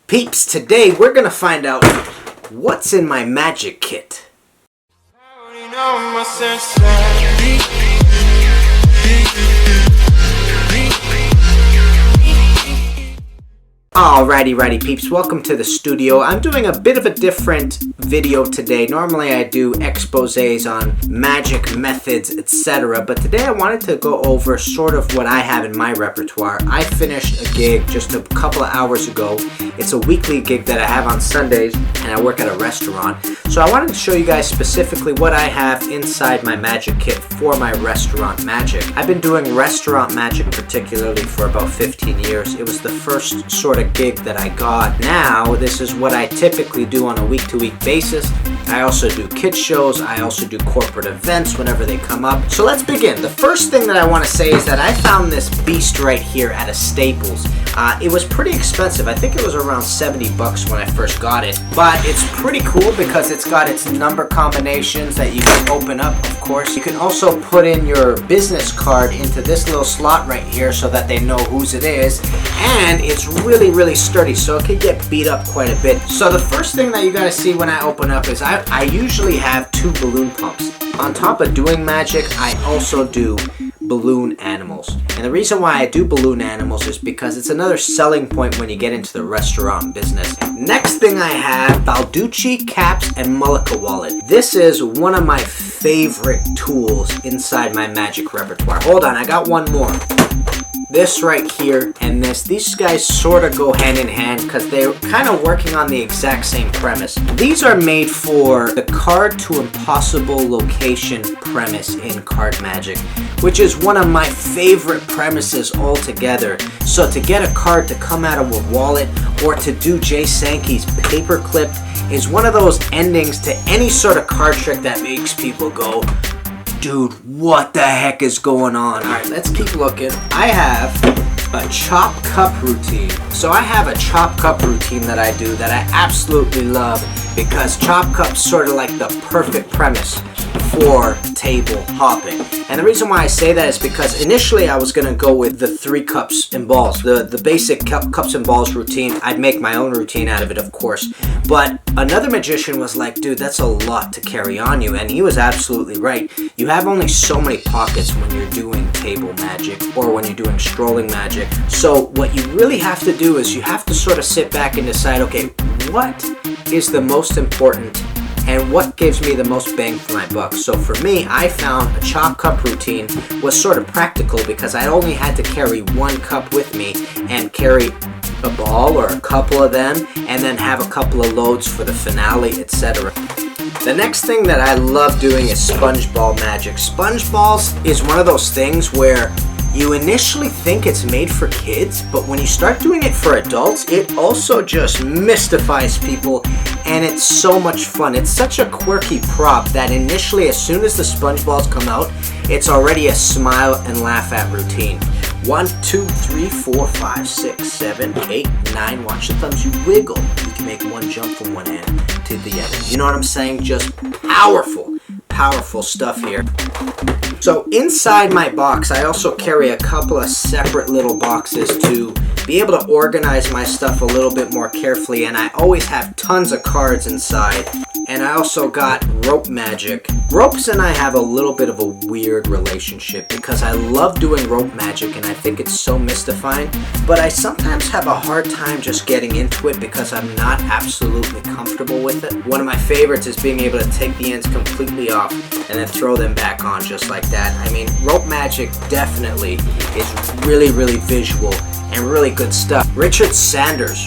Peeps, today we're gonna find out what's in my magic kit. Alrighty peeps, welcome to the studio. I'm doing a bit of a different video today. Normally I do exposés on magic methods, etc. But today I wanted to go over sort of what I have in my repertoire. I finished a gig just a couple of hours ago. It's a weekly gig that I have on Sundays, and I work at a restaurant. So I wanted to show you guys specifically what I have inside my magic kit for my restaurant magic. I've been doing restaurant magic particularly for about 15 years. It was the first sort of gig that I got. Now this is what I typically do on a week-to-week basis. I also do kids shows. I also do corporate events whenever they come up. So let's begin. The first thing that I want to say is that I found this beast right here at a Staples. It was pretty expensive. I think it was around 70 bucks when I first got it, but it's pretty cool because it's got its number combinations that you can open up, of course. You can also put in your business card into this little slot right here so that they know whose it is, and it's really sturdy, so it can get beat up quite a bit. So the first thing that you gotta see when I open up is I usually have 2 balloon pumps. On top of doing magic, I also do balloon animals. And the reason why I do balloon animals is because it's another selling point when you get into the restaurant business. Next thing I have, Balducci caps and Mullica wallet. This is one of my favorite tools inside my magic repertoire. Hold on, I got one more. This right here and this, these guys sort of go hand in hand because they're kind of working on the exact same premise. These are made for the card to impossible location premise in card magic, which is one of my favorite premises altogether. So to get a card to come out of a wallet or to do Sankey's paperclipped is one of those endings to any sort of card trick that makes people go, dude, what the heck is going on? Alright, let's keep looking. I have a chop cup routine. So I have a chop cup routine that I do that I absolutely love because chop cup's sort of like the perfect premise for table hopping. And the reason why I say that is because initially I was going to go with the 3 cups and balls. The basic cups and balls routine. I'd make my own routine out of it, of course. But another magician was like, dude, that's a lot to carry on you. And he was absolutely right. You have only so many pockets when you're doing table magic or when you're doing strolling magic. So what you really have to do is you have to sort of sit back and decide, okay, what is the most important and what gives me the most bang for my buck? So for me, I found a chop cup routine was sort of practical because I only had to carry 1 cup with me and carry a ball or a couple of them and then have a couple of loads for the finale, etc. The next thing that I love doing is sponge ball magic. Sponge balls is one of those things where you initially think it's made for kids, but when you start doing it for adults, it also just mystifies people, and it's so much fun. It's such a quirky prop that initially, as soon as the sponge balls come out, it's already a smile and laugh at routine. 1, 2, 3, 4, 5, 6, 7, 8, 9. Watch the thumbs, you wiggle. You can make one jump from one end to the other. You know what I'm saying? Just powerful stuff here. So inside my box, I also carry a couple of separate little boxes to be able to organize my stuff a little bit more carefully, and I always have tons of cards inside. And I also got rope magic. Ropes and I have a little bit of a weird relationship because I love doing rope magic and I think it's so mystifying, but I sometimes have a hard time just getting into it because I'm not absolutely comfortable with it. One of my favorites is being able to take the ends completely off and then throw them back on just like that. I mean, rope magic definitely is really visual and really good stuff. Richard Sanders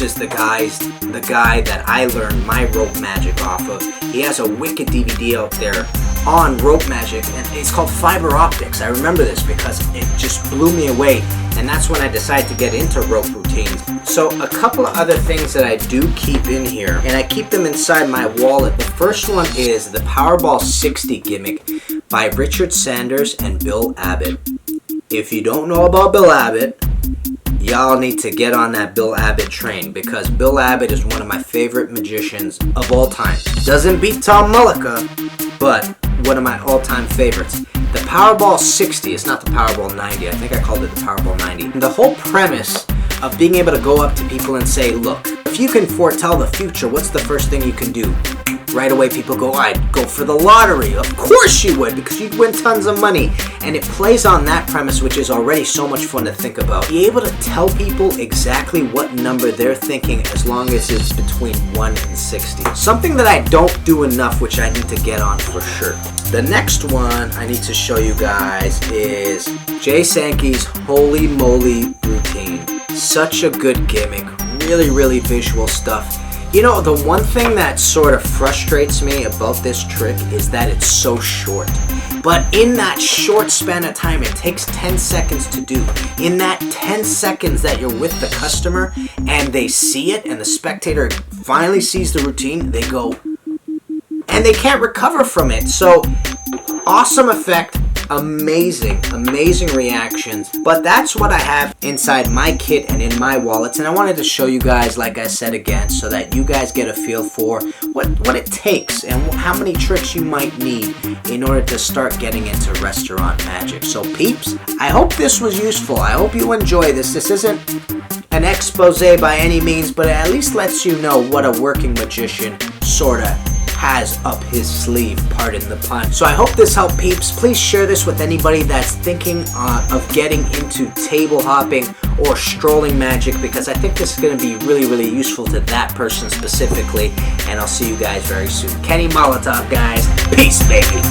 is the guy that I learned my rope magic off of. He has a wicked DVD out there on rope magic, and it's called Fiber Optics. I remember this because it just blew me away, and that's when I decided to get into rope routines. So a couple of other things that I do keep in here, and I keep them inside my wallet. The first one is the Powerball 60 Gimmick by Richard Sanders and Bill Abbott. If you don't know about Bill Abbott, y'all need to get on that Bill Abbott train because Bill Abbott is one of my favorite magicians of all time. Doesn't beat Tom Mullica, but one of my all-time favorites. The Powerball 60, it's not the Powerball 90, I think I called it the Powerball 90. And the whole premise of being able to go up to people and say, look, if you can foretell the future, what's the first thing you can do? Right away people go, I'd go for the lottery. Of course you would, because you'd win tons of money. And it plays on that premise, which is already so much fun to think about. Be able to tell people exactly what number they're thinking as long as it's between 1 and 60. Something that I don't do enough, which I need to get on for sure. The next one I need to show you guys is Jay Sankey's Holy Moly routine. Such a good gimmick. Really, really visual stuff. You know, the one thing that sort of frustrates me about this trick is that it's so short. But in that short span of time, it takes 10 seconds to do. In that 10 seconds that you're with the customer and they see it and the spectator finally sees the routine, they go, and they can't recover from it. So, awesome effect. Amazing reactions. But that's what I have inside my kit and in my wallets, and I wanted to show you guys, like I said again, so that you guys get a feel for what it takes and how many tricks you might need in order to start getting into restaurant magic. So peeps, I hope this was useful. I hope you enjoy this. This isn't an expose by any means, but it at least lets you know what a working magician sorta has up his sleeve, pardon the pun. So I hope this helped, peeps. Please share this with anybody that's thinking of getting into table hopping or strolling magic, because I think this is going to be really, really useful to that person specifically. And I'll see you guys very soon. Kenny Molotov, guys. Peace, baby.